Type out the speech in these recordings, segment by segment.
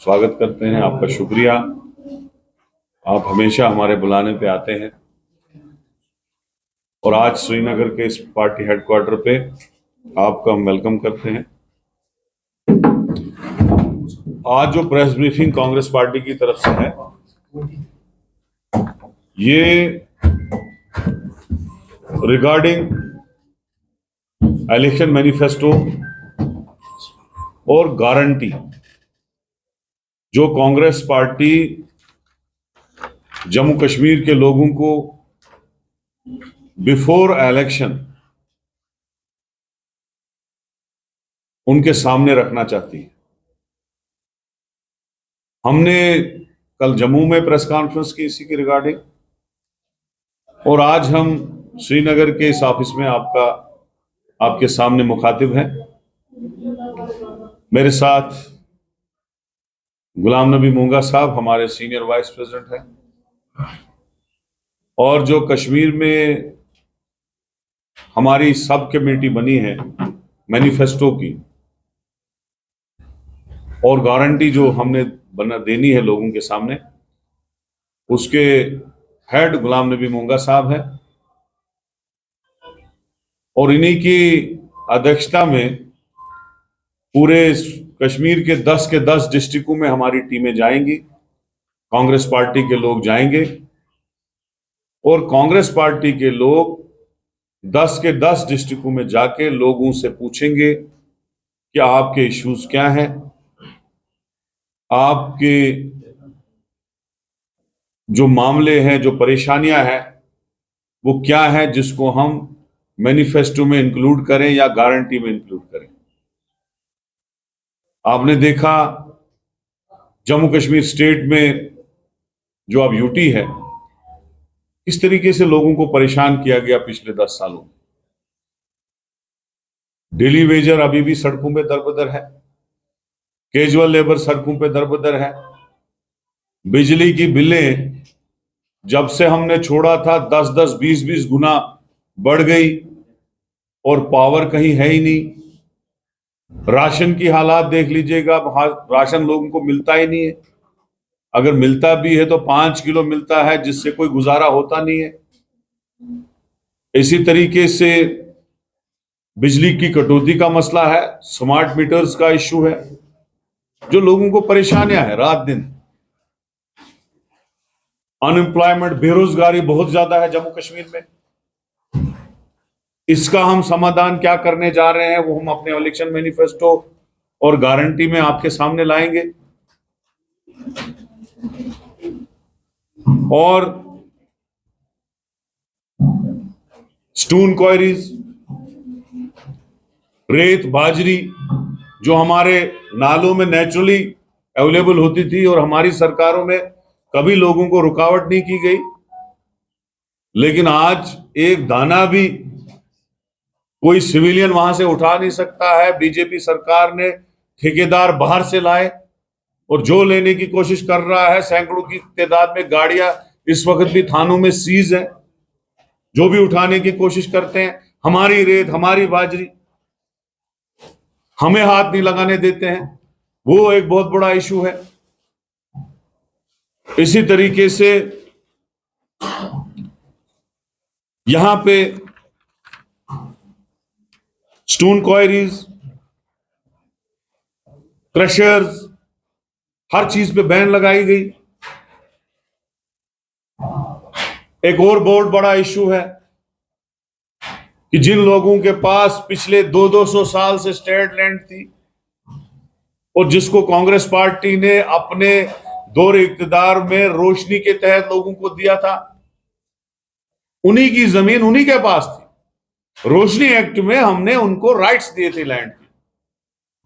स्वागत करते हैं। आपका शुक्रिया, आप हमेशा हमारे बुलाने पे आते हैं और आज श्रीनगर के इस पार्टी हेडक्वार्टर पे आपका हम वेलकम करते हैं। आज जो प्रेस ब्रीफिंग कांग्रेस पार्टी की तरफ से है, ये रिगार्डिंग इलेक्शन मैनिफेस्टो और गारंटी जो कांग्रेस पार्टी जम्मू कश्मीर के लोगों को बिफोर इलेक्शन उनके सामने रखना चाहती है। हमने कल जम्मू में प्रेस कॉन्फ्रेंस की इसी की रिगार्डिंग, और आज हम श्रीनगर के इस ऑफिस में आपके सामने मुखातिब हैं। मेरे साथ गुलाम नबी मूंगा साहब हमारे सीनियर वाइस प्रेसिडेंट हैं, और जो कश्मीर में हमारी सब कमेटी बनी है मैनिफेस्टो की और गारंटी जो हमने देनी है लोगों के सामने, उसके हेड गुलाम नबी मूंगा साहब हैं, और इन्हीं की अध्यक्षता में पूरे कश्मीर के 10 के 10 डिस्ट्रिक्टों में हमारी टीमें जाएंगी। कांग्रेस पार्टी के लोग जाएंगे और कांग्रेस पार्टी के लोग 10 के 10 डिस्ट्रिक्टों में जाके लोगों से पूछेंगे कि आपके इश्यूज क्या हैं, आपके जो मामले हैं, जो परेशानियां हैं, वो क्या है जिसको हम मैनिफेस्टो में इंक्लूड करें या गारंटी में इंक्लूड करें। आपने देखा जम्मू कश्मीर स्टेट में जो अब यूटी है, इस तरीके से लोगों को परेशान किया गया पिछले 10 सालों में। डेली वेजर अभी भी सड़कों पे दरबदर है, कैजुअल लेबर सड़कों पे दरबदर है, बिजली की बिलें जब से हमने छोड़ा था 10-10, 20-20 गुना बढ़ गई और पावर कहीं है ही नहीं। राशन की हालात देख लीजिएगा, राशन लोगों को मिलता ही नहीं है, अगर मिलता भी है तो 5 किलो मिलता है, जिससे कोई गुजारा होता नहीं है। इसी तरीके से बिजली की कटौती का मसला है, स्मार्ट मीटर्स का इश्यू है, जो लोगों को परेशानियां है रात दिन। अनएम्प्लॉयमेंट, बेरोजगारी बहुत ज्यादा है जम्मू कश्मीर में। इसका हम समाधान क्या करने जा रहे हैं, वो हम अपने इलेक्शन मैनिफेस्टो और गारंटी में आपके सामने लाएंगे। और स्टोन क्वारीज, रेत, बाजरी जो हमारे नालों में नेचुरली अवेलेबल होती थी और हमारी सरकारों में कभी लोगों को रुकावट नहीं की गई, लेकिन आज एक दाना भी कोई सिविलियन वहां से उठा नहीं सकता है। बीजेपी सरकार ने ठेकेदार बाहर से लाए और जो लेने की कोशिश कर रहा है, सैकड़ों की तादाद में गाड़ियां इस वक्त भी थानों में सीज है, जो भी उठाने की कोशिश करते हैं। हमारी रेत, हमारी बाजरी हमें हाथ नहीं लगाने देते हैं, वो एक बहुत बड़ा इशू है। इसी तरीके से यहां पे स्टोन क्वारीज, क्रशर्स, हर चीज पे बैन लगाई गई। एक और बहुत बड़ा इशू है कि जिन लोगों के पास पिछले 200-200 साल से स्टेट लैंड थी और जिसको कांग्रेस पार्टी ने अपने दौर इक्तदार में रोशनी के तहत लोगों को दिया था, उन्हीं की जमीन उन्हीं के पास थी। रोशनी एक्ट में हमने उनको राइट्स दिए थे लैंड के,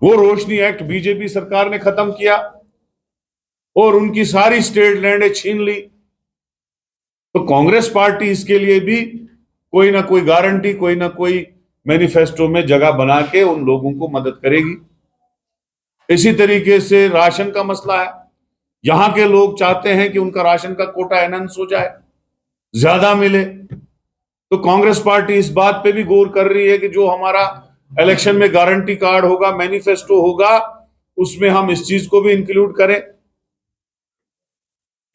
वो रोशनी एक्ट बीजेपी सरकार ने खत्म किया और उनकी सारी स्टेट लैंड छीन ली। तो कांग्रेस पार्टी इसके लिए भी कोई ना कोई गारंटी, कोई ना कोई मैनिफेस्टो में जगह बना के उन लोगों को मदद करेगी। इसी तरीके से राशन का मसला है, यहां के लोग चाहते हैं कि उनका राशन का कोटा एनहांस हो जाए, ज्यादा मिले। तो कांग्रेस पार्टी इस बात पे भी गौर कर रही है कि जो हमारा इलेक्शन में गारंटी कार्ड होगा, मैनिफेस्टो होगा, उसमें हम इस चीज को भी इंक्लूड करें।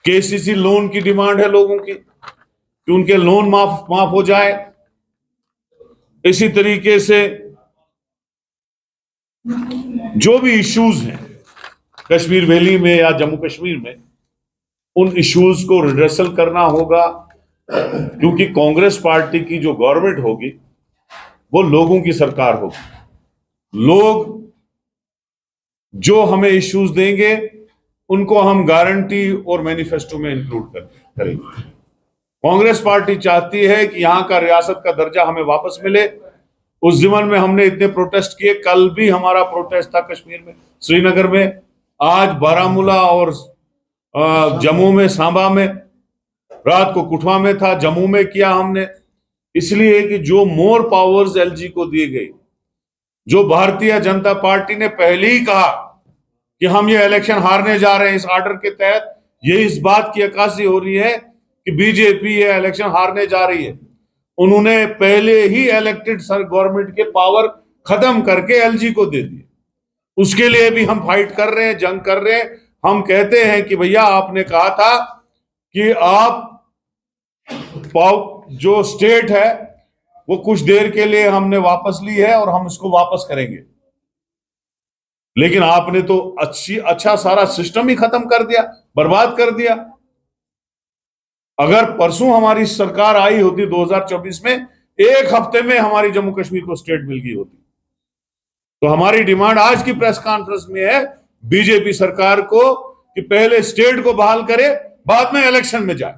केसीसी लोन की डिमांड है लोगों की कि उनके लोन माफ हो जाए। इसी तरीके से जो भी इश्यूज हैं कश्मीर वैली में या जम्मू कश्मीर में, उन इश्यूज को रिड्रेसल करना होगा, क्योंकि कांग्रेस पार्टी की जो गवर्नमेंट होगी वो लोगों की सरकार होगी। लोग जो हमें इश्यूज देंगे उनको हम गारंटी और मैनिफेस्टो में इंक्लूड करेंगे। कांग्रेस पार्टी चाहती है कि यहां का रियासत का दर्जा हमें वापस मिले। उस जिमन में हमने इतने प्रोटेस्ट किए। कल भी हमारा प्रोटेस्ट था कश्मीर में, श्रीनगर में, आज बारामूला और जम्मू में, सांबा में, रात को कुठवा में था, जम्मू में किया हमने। इसलिए कि जो मोर पावर्स एलजी को दी गई, जो भारतीय जनता पार्टी ने पहले ही कहा कि हम ये इलेक्शन हारने जा रहे हैं, इस ऑर्डर के तहत ये इस बात की अक्कासी हो रही है कि बीजेपी ये इलेक्शन हारने जा रही है। उन्होंने पहले ही इलेक्टेड गवर्नमेंट के पावर खत्म करके एलजी को दे दिए। उसके लिए भी हम फाइट कर रहे हैं, जंग कर रहे हैं। हम कहते हैं कि भैया आपने कहा था कि आप जो स्टेट है वो कुछ देर के लिए हमने वापस ली है और हम इसको वापस करेंगे, लेकिन आपने तो अच्छा सारा सिस्टम ही खत्म कर दिया, बर्बाद कर दिया। अगर परसों हमारी सरकार आई होती 2024 में, एक हफ्ते में हमारी जम्मू कश्मीर को स्टेट मिल गई होती। तो हमारी डिमांड आज की प्रेस कॉन्फ्रेंस में है बीजेपी सरकार को कि पहले स्टेट को बहाल करे, बाद में इलेक्शन में जाए।